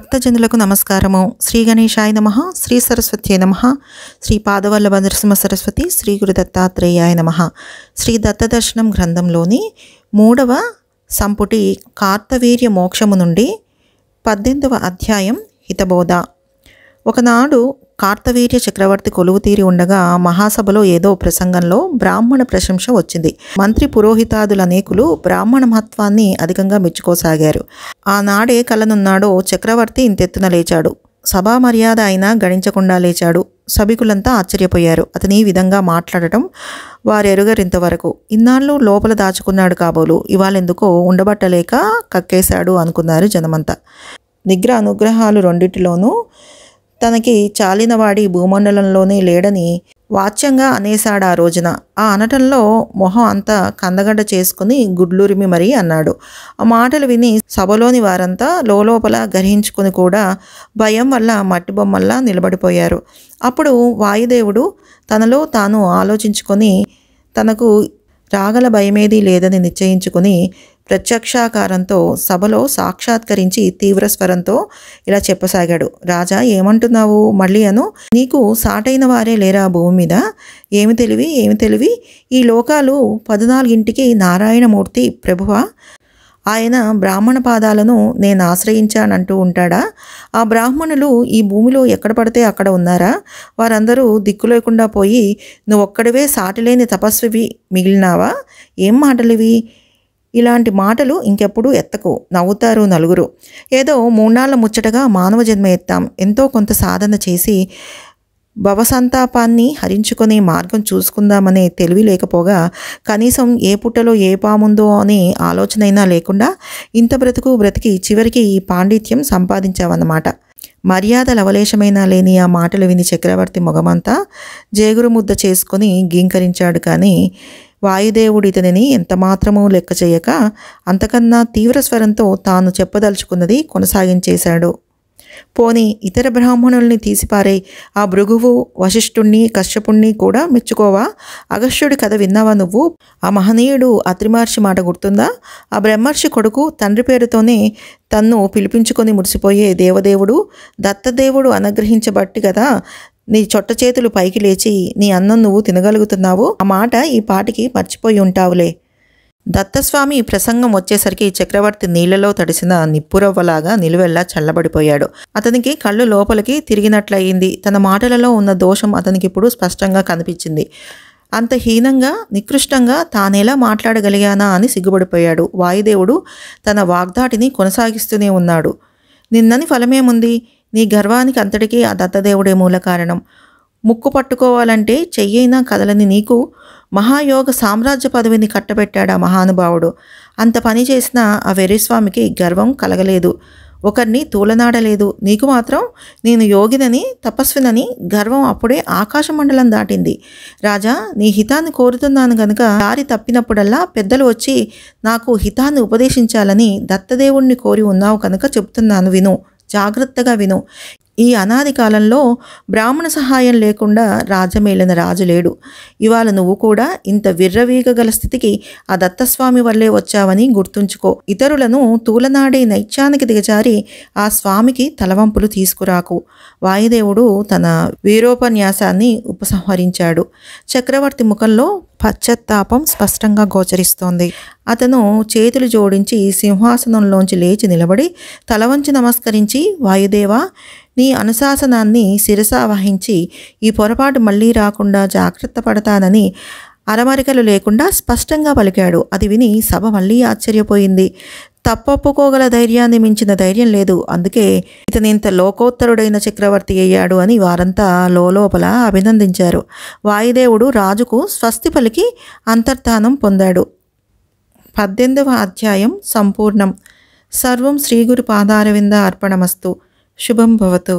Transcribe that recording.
భక్తజనులకు నమస్కారము. శ్రీ గణేశాయ నమః, శ్రీ సరస్వత్యై నమః, శ్రీ పాదవల్లభ నరసింహ సరస్వతి, శ్రీ గురు దత్తాత్రేయాయ నమః. శ్రీ దత్తదర్శనం గ్రంథంలోని 3వ సంపుటి కార్తవీర్య మోక్షము నుండి 18వ అధ్యాయం హితబోధ. ఒకనాడు కార్తవీర్య చక్రవర్తి కొలువు తీరి ఉండగా మహాసభలో ఏదో ప్రసంగంలో బ్రాహ్మణ ప్రశంస వచ్చింది. మంత్రి పురోహితాదులు అనేకులు బ్రాహ్మణ మహత్వాన్ని అధికంగా మెచ్చుకోసాగారు. ఆనాడే కలనున్నాడో చక్రవర్తి ఇంతెత్తున లేచాడు. సభా మర్యాద అయినా గణించకుండా లేచాడు. సభికులంతా ఆశ్చర్యపోయారు. అతని ఈ విధంగా మాట్లాడటం వారెరుగరింతవరకు. ఇన్నాళ్ళు లోపల దాచుకున్నాడు కాబోలు, ఇవాళెందుకో ఉండబట్టలేక కక్కేశాడు అనుకున్నారు జనమంతా. నిగ్రహ అనుగ్రహాలు రెండిటిలోనూ తనకి చాలినవాడి భూమండలంలోనే లేడని వాచ్యంగా అనేశాడు ఆ రోజున. ఆ అనటంలో మొహం అంతా కందగడ్డ చేసుకుని గుడ్లూరిమి మరీ అన్నాడు. ఆ మాటలు విని సభలోని వారంతా లోపల గ్రహించుకుని కూడా భయం వల్ల మట్టి బొమ్మల్లా నిలబడిపోయారు. అప్పుడు వాయుదేవుడు తనలో తాను ఆలోచించుకొని తనకు రాగల భయమేదీ లేదని నిశ్చయించుకుని ప్రత్యక్షాకారంతో సభలో సాక్షాత్కరించి తీవ్ర స్వరంతో ఇలా చెప్పసాగాడు. రాజా, ఏమంటున్నావు మళ్ళీ అను? నీకు సాటైన వారే లేరా భూమి మీద? ఏమి తెలివి? ఈ లోకాలు 14ంటికి నారాయణమూర్తి ప్రభువా? ఆయన బ్రాహ్మణ పాదాలను నేను ఆశ్రయించానంటూ ఉంటాడా? ఆ బ్రాహ్మణులు ఈ భూమిలో ఎక్కడ పడితే అక్కడ ఉన్నారా? వారందరూ దిక్కు లేకుండా పోయి నువ్వొక్కడివే సాటిలేని తపస్వివి మిగిలినావా? ఏం మాటలివి? ఇలాంటి మాటలు ఇంకెప్పుడు ఎత్తకు, నవ్వుతారు నలుగురు. ఏదో 3 నాళ్ల ముచ్చటగా మానవ జన్మ ఎత్తాం, ఎంతో కొంత సాధన చేసి భవసంతాపాన్ని హరించుకునే మార్గం చూసుకుందామనే తెలివి లేకపోగా, కనీసం ఏ పుట్టలో ఏ పాముందో అనే ఆలోచనైనా లేకుండా ఇంత బ్రతికి చివరికి ఈ పాండిత్యం సంపాదించావన్నమాట. మర్యాద లవలేశమైనా లేని ఆ మాటలు విని చక్రవర్తి మొగమంతా జేగురు ముద్ద చేసుకుని గీంకరించాడు. కానీ వాయుదేవుడు ఇతనిని ఎంతమాత్రమూ లెక్క చేయక అంతకన్నా తీవ్ర స్వరంతో తాను చెప్పదలుచుకున్నది కొనసాగించేశాడు. పోని ఇతర బ్రాహ్మణుల్ని తీసిపారే, ఆ భృగువు వశిష్ఠుణ్ణి కశ్యపుణ్ణి కూడా మెచ్చుకోవా? అగస్త్యుడి కథ విన్నావా నువ్వు? ఆ మహనీయుడు అత్రిమహర్షి మాట గుర్తుందా? ఆ బ్రహ్మర్షి కొడుకు తండ్రి పేరుతోనే తన్ను పిలిపించుకొని మురిసిపోయే దేవదేవుడు దత్తదేవుడు అనుగ్రహించబట్టి కదా నీ చొట్ట చేతులు పైకి లేచి నీ అన్నం నువ్వు తినగలుగుతున్నావు. ఆ మాట ఈ పాటికి మర్చిపోయి ఉంటావులే. దత్తస్వామి ప్రసంగం వచ్చేసరికి చక్రవర్తి నీళ్లలో తడిసిన నిప్పురవ్వలాగా నిలువెల్లా చల్లబడిపోయాడు. అతనికి కళ్ళు లోపలికి తిరిగినట్లయింది. తన మాటలలో ఉన్న దోషం అతనికి ఇప్పుడు స్పష్టంగా కనిపించింది. అంత హీనంగా నికృష్టంగా తానెలా మాట్లాడగలిగానా అని సిగ్గుపడిపోయాడు. వాయుదేవుడు తన వాగ్దాటిని కొనసాగిస్తూనే ఉన్నాడు. నిన్నని ఫలమేముంది? నీ గర్వానికి అంతటికీ ఆ దత్తదేవుడే మూల కారణం. ముక్కు పట్టుకోవాలంటే చెయ్యైనా కదలని నీకు మహాయోగ సామ్రాజ్య పదవిని కట్టబెట్టాడు ఆ మహానుభావుడు. అంత పని చేసిన ఆ వెర్రిస్వామికి గర్వం కలగలేదు, ఒకరిని తూలనాడలేదు. నీకు మాత్రం నేను యోగినని తపస్వినని గర్వం అప్పుడే ఆకాశమండలం దాటింది. రాజా, నీ హితాన్ని కోరుతున్నాను గనుక దారి తప్పినప్పుడల్లా పెద్దలు వచ్చి నాకు హితాన్ని ఉపదేశించాలని దత్తదేవుణ్ణి కోరి ఉన్నావు కనుక చెప్తున్నాను, విను, జాగ్రత్తగా విను. ఈ అనాది కాలంలో బ్రాహ్మణ సహాయం లేకుండా రాజ్యమేలిన రాజు లేడు. ఇవాళ నువ్వు కూడా ఇంత విర్రవీగగల స్థితికి ఆ దత్తస్వామి వల్లే వచ్చావని గుర్తుంచుకో. ఇతరులను తూలనాడే నైత్యానికి దిగజారి ఆ స్వామికి తలవంపులు తీసుకురాకు. వాయుదేవుడు తన వీరోపన్యాసాన్ని ఉపసంహరించాడు. చక్రవర్తి ముఖంలో పశ్చాత్తాపం స్పష్టంగా గోచరిస్తోంది. అతను చేతులు జోడించి సింహాసనంలోంచి లేచి నిలబడి తలవంచి నమస్కరించి, వాయుదేవా, నీ అనుశాసనాన్ని శిరసా వహించి ఈ పొరపాటు మళ్ళీ రాకుండా జాగ్రత్త పడతానని అరమరికలు లేకుండా స్పష్టంగా పలికాడు. అది విని సభ మళ్ళీ ఆశ్చర్యపోయింది. తప్పొప్పుకోగల ధైర్యాన్ని మించిన ధైర్యం లేదు. అందుకే ఇతను ఇంత లోకోత్తరుడైన చక్రవర్తి అయ్యాడు అని వారంతా లోపల అభినందించారు. వాయుదేవుడు రాజుకు స్వస్తి పలికి అంతర్ధానం పొందాడు. 18వ అధ్యాయం సంపూర్ణం. సర్వం శ్రీగురు పాదారవింద అర్పణమస్తు. శుభం భవతు.